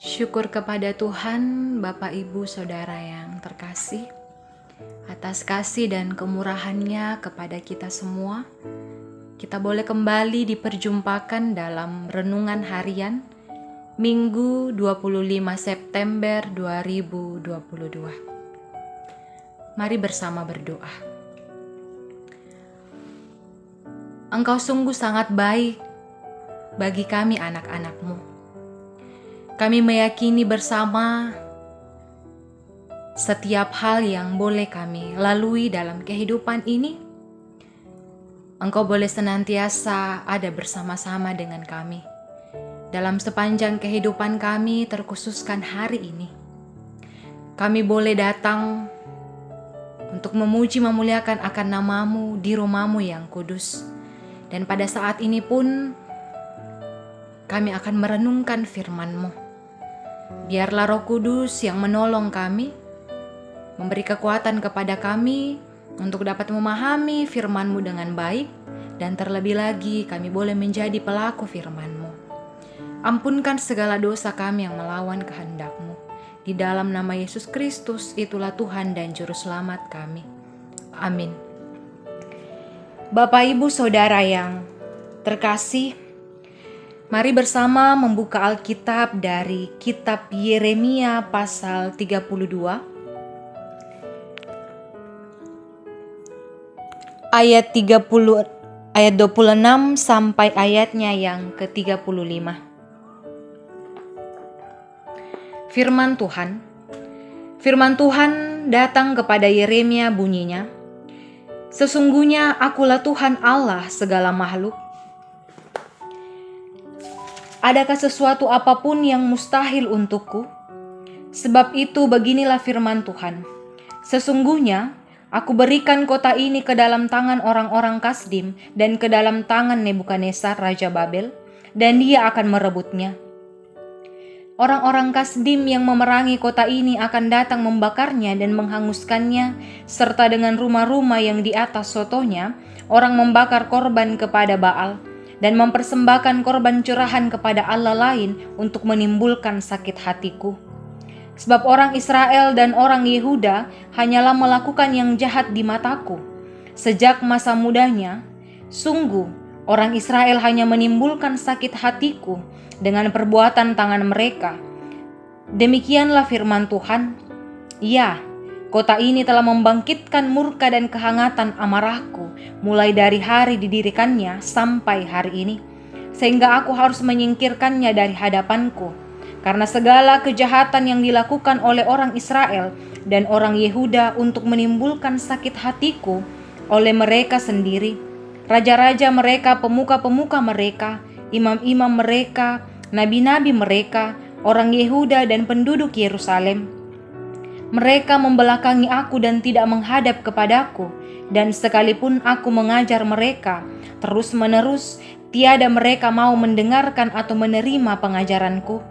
Syukur kepada Tuhan, Bapak Ibu Saudara yang terkasih, atas kasih dan kemurahan-Nya kepada kita semua. Kita boleh kembali diperjumpakan dalam renungan harian Minggu 25 September 2022. Mari bersama berdoa. Engkau sungguh sangat baik bagi kami anak-anak-Mu. Kami meyakini bersama setiap hal yang boleh kami lalui dalam kehidupan ini, Engkau boleh senantiasa ada bersama-sama dengan kami. Dalam sepanjang kehidupan kami, terkhususkan hari ini, kami boleh datang untuk memuji memuliakan akan nama-Mu di rumah-Mu yang kudus. Dan pada saat ini pun kami akan merenungkan firman-Mu. Biarlah Roh Kudus yang menolong kami, memberi kekuatan kepada kami untuk dapat memahami firman-Mu dengan baik, dan terlebih lagi kami boleh menjadi pelaku firman-Mu. Ampunkan segala dosa kami yang melawan kehendak-Mu. Di dalam nama Yesus Kristus, itulah Tuhan dan Juru Selamat kami. Amin. Bapak, Ibu, Saudara yang terkasih, mari bersama membuka Alkitab dari kitab Yeremia pasal 32 ayat 26 sampai ayatnya yang ke-35. Firman Tuhan datang kepada Yeremia bunyinya, "Sesungguhnya akulah Tuhan Allah segala makhluk. Adakah sesuatu apapun yang mustahil untukku? Sebab itu beginilah firman Tuhan. Sesungguhnya aku berikan kota ini ke dalam tangan orang-orang Kasdim dan ke dalam tangan Nebukadnezar Raja Babel, dan dia akan merebutnya. Orang-orang Kasdim yang memerangi kota ini akan datang membakarnya dan menghanguskannya, serta dengan rumah-rumah yang di atas sotonya, orang membakar korban kepada Baal, dan mempersembahkan korban curahan kepada Allah lain untuk menimbulkan sakit hatiku. Sebab orang Israel dan orang Yehuda hanyalah melakukan yang jahat di mataku. Sejak masa mudanya, sungguh orang Israel hanya menimbulkan sakit hatiku dengan perbuatan tangan mereka. Demikianlah firman Tuhan, ya, kota ini telah membangkitkan murka dan kehangatan amarahku mulai dari hari didirikannya sampai hari ini, sehingga aku harus menyingkirkannya dari hadapanku, karena segala kejahatan yang dilakukan oleh orang Israel dan orang Yehuda untuk menimbulkan sakit hatiku oleh mereka sendiri, raja-raja mereka, pemuka-pemuka mereka, imam-imam mereka, nabi-nabi mereka, orang Yehuda dan penduduk Yerusalem. Mereka membelakangi aku dan tidak menghadap kepadaku, dan sekalipun aku mengajar mereka terus-menerus, tiada mereka mau mendengarkan atau menerima pengajaranku.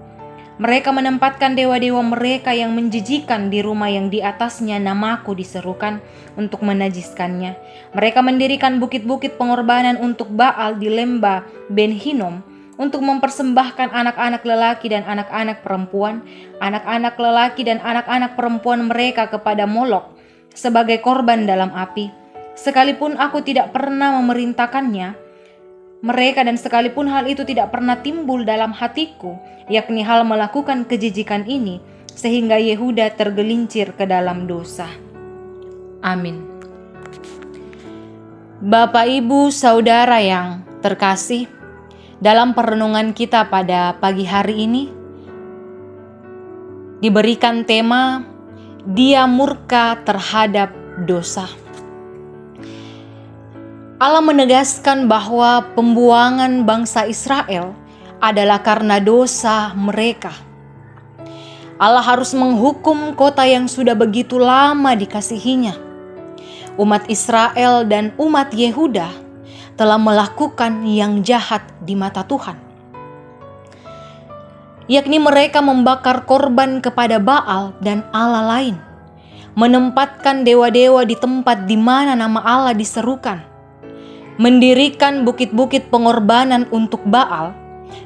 Mereka menempatkan dewa-dewa mereka yang menjijikan di rumah yang di atasnya namaku diserukan untuk menajiskannya. Mereka mendirikan bukit-bukit pengorbanan untuk Baal di lembah Ben Hinnom, untuk mempersembahkan anak-anak lelaki dan anak-anak perempuan, anak-anak lelaki dan anak-anak perempuan mereka kepada Molok sebagai korban dalam api. Sekalipun aku tidak pernah memerintahkannya mereka, dan sekalipun hal itu tidak pernah timbul dalam hatiku, yakni hal melakukan kejijikan ini, sehingga Yehuda tergelincir ke dalam dosa." Amin. Bapak, Ibu, Saudara yang terkasih, dalam perenungan kita pada pagi hari ini diberikan tema Dia murka terhadap dosa. Allah menegaskan bahwa pembuangan bangsa Israel adalah karena dosa mereka. Allah harus menghukum kota yang sudah begitu lama dikasihinya. Umat Israel dan umat Yehuda telah melakukan yang jahat di mata Tuhan, yakni mereka membakar korban kepada Baal dan Allah lain, menempatkan dewa-dewa di tempat di mana nama Allah diserukan, mendirikan bukit-bukit pengorbanan untuk Baal,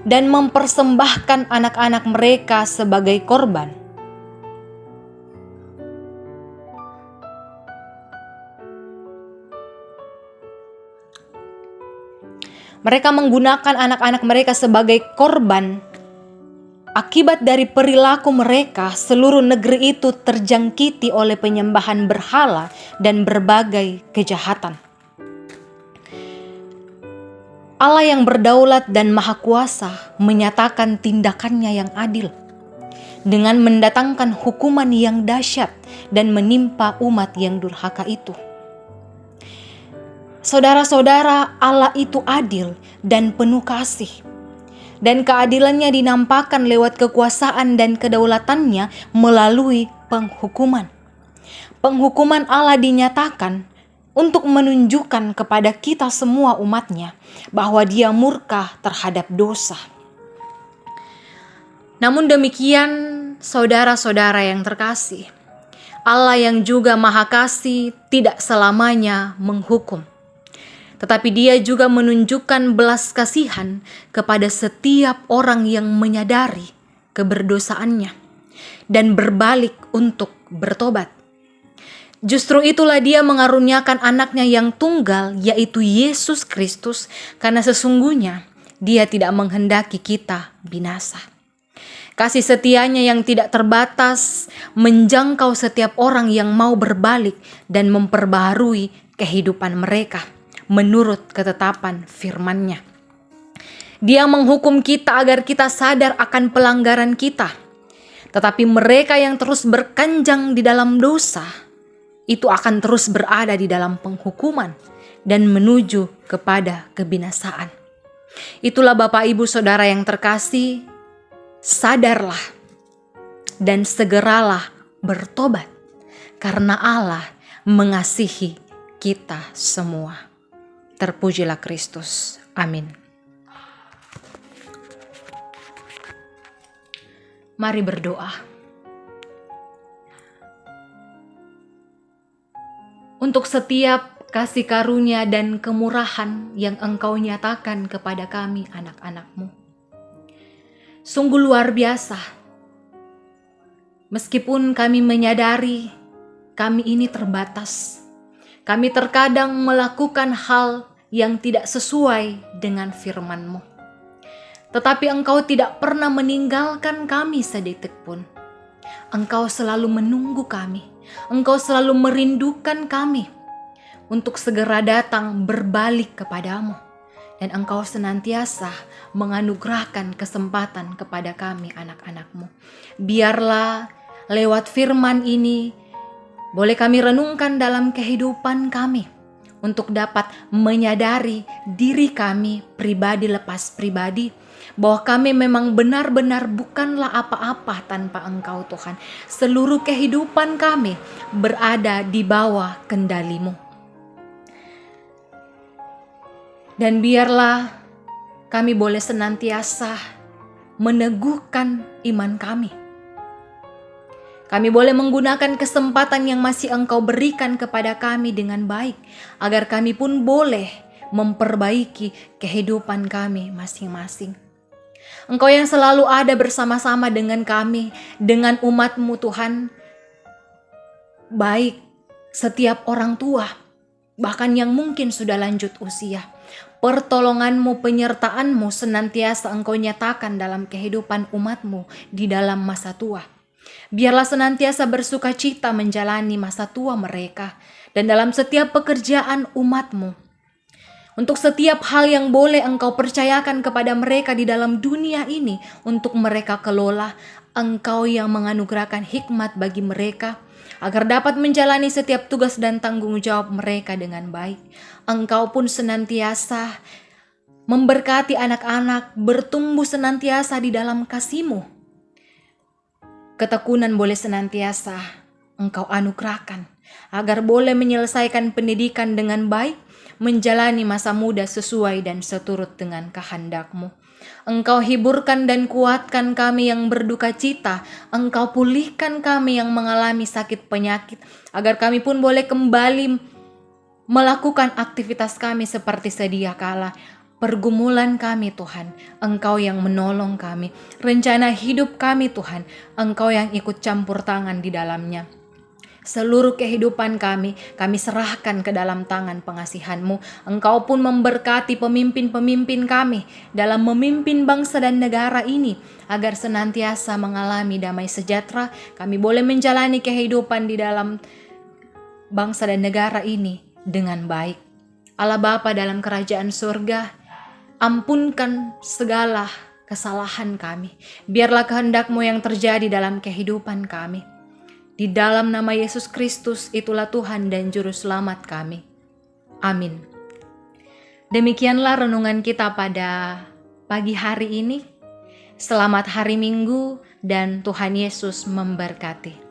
dan mempersembahkan anak-anak mereka sebagai korban. Mereka menggunakan anak-anak mereka sebagai korban. Akibat dari perilaku mereka, seluruh negeri itu terjangkiti oleh penyembahan berhala dan berbagai kejahatan. Allah yang berdaulat dan maha kuasa menyatakan tindakannya yang adil dengan mendatangkan hukuman yang dahsyat dan menimpa umat yang durhaka itu. Saudara-saudara, Allah itu adil dan penuh kasih. Dan keadilannya dinampakkan lewat kekuasaan dan kedaulatannya melalui penghukuman. Penghukuman Allah dinyatakan untuk menunjukkan kepada kita semua umatnya bahwa Dia murka terhadap dosa. Namun demikian, saudara-saudara yang terkasih, Allah yang juga maha kasih tidak selamanya menghukum. Tetapi Dia juga menunjukkan belas kasihan kepada setiap orang yang menyadari keberdosaannya dan berbalik untuk bertobat. Justru itulah Dia mengaruniakan anaknya yang tunggal, yaitu Yesus Kristus, karena sesungguhnya Dia tidak menghendaki kita binasa. Kasih setianya yang tidak terbatas menjangkau setiap orang yang mau berbalik dan memperbaharui kehidupan mereka menurut ketetapan firman-Nya. Dia menghukum kita agar kita sadar akan pelanggaran kita. Tetapi mereka yang terus berkanjang di dalam dosa, itu akan terus berada di dalam penghukuman dan menuju kepada kebinasaan. Itulah Bapak Ibu Saudara yang terkasih, sadarlah dan segeralah bertobat karena Allah mengasihi kita semua. Terpujilah Kristus. Amin. Mari berdoa. Untuk setiap kasih karunia dan kemurahan yang Engkau nyatakan kepada kami anak-anak-Mu. Sungguh luar biasa. Meskipun kami menyadari kami ini terbatas. Kami terkadang melakukan hal yang tidak sesuai dengan firman-Mu. Tetapi Engkau tidak pernah meninggalkan kami sedetik pun. Engkau selalu menunggu kami. Engkau selalu merindukan kami untuk segera datang berbalik kepadamu. Dan Engkau senantiasa menganugerahkan kesempatan kepada kami anak-anak-Mu. Biarlah lewat firman ini boleh kami renungkan dalam kehidupan kami untuk dapat menyadari diri kami pribadi lepas pribadi bahwa kami memang benar-benar bukanlah apa-apa tanpa Engkau Tuhan. Seluruh kehidupan kami berada di bawah kendali-Mu. Dan biarlah kami boleh senantiasa meneguhkan iman kami. Kami boleh menggunakan kesempatan yang masih Engkau berikan kepada kami dengan baik, agar kami pun boleh memperbaiki kehidupan kami masing-masing. Engkau yang selalu ada bersama-sama dengan kami, dengan umat-Mu Tuhan, baik setiap orang tua, bahkan yang mungkin sudah lanjut usia. Pertolongan-Mu, penyertaan-Mu senantiasa Engkau nyatakan dalam kehidupan umat-Mu di dalam masa tua. Biarlah senantiasa bersuka cita menjalani masa tua mereka dan dalam setiap pekerjaan umat-Mu. Untuk setiap hal yang boleh Engkau percayakan kepada mereka di dalam dunia ini untuk mereka kelola, Engkau yang menganugerahkan hikmat bagi mereka agar dapat menjalani setiap tugas dan tanggung jawab mereka dengan baik. Engkau pun senantiasa memberkati anak-anak bertumbuh senantiasa di dalam kasih-Mu. Ketekunan boleh senantiasa Engkau anugerahkan agar boleh menyelesaikan pendidikan dengan baik, menjalani masa muda sesuai dan seturut dengan kehendak-Mu. Engkau hiburkan dan kuatkan kami yang berduka cita. Engkau pulihkan kami yang mengalami sakit penyakit, agar kami pun boleh kembali melakukan aktivitas kami seperti sedia kala. pergumulan kami Tuhan, Engkau yang menolong kami. Rencana hidup kami Tuhan, Engkau yang ikut campur tangan di dalamnya. Seluruh kehidupan kami serahkan ke dalam tangan pengasihan-Mu. Engkau pun memberkati pemimpin-pemimpin kami dalam memimpin bangsa dan negara ini, agar senantiasa mengalami damai sejahtera. Kami boleh menjalani kehidupan di dalam bangsa dan negara ini dengan baik. Allah Bapa dalam kerajaan surga, ampunkan segala kesalahan kami. Biarlah kehendak-Mu yang terjadi dalam kehidupan kami. Di dalam nama Yesus Kristus, itulah Tuhan dan Juru Selamat kami. Amin. Demikianlah renungan kita pada pagi hari ini. Selamat hari Minggu dan Tuhan Yesus memberkati.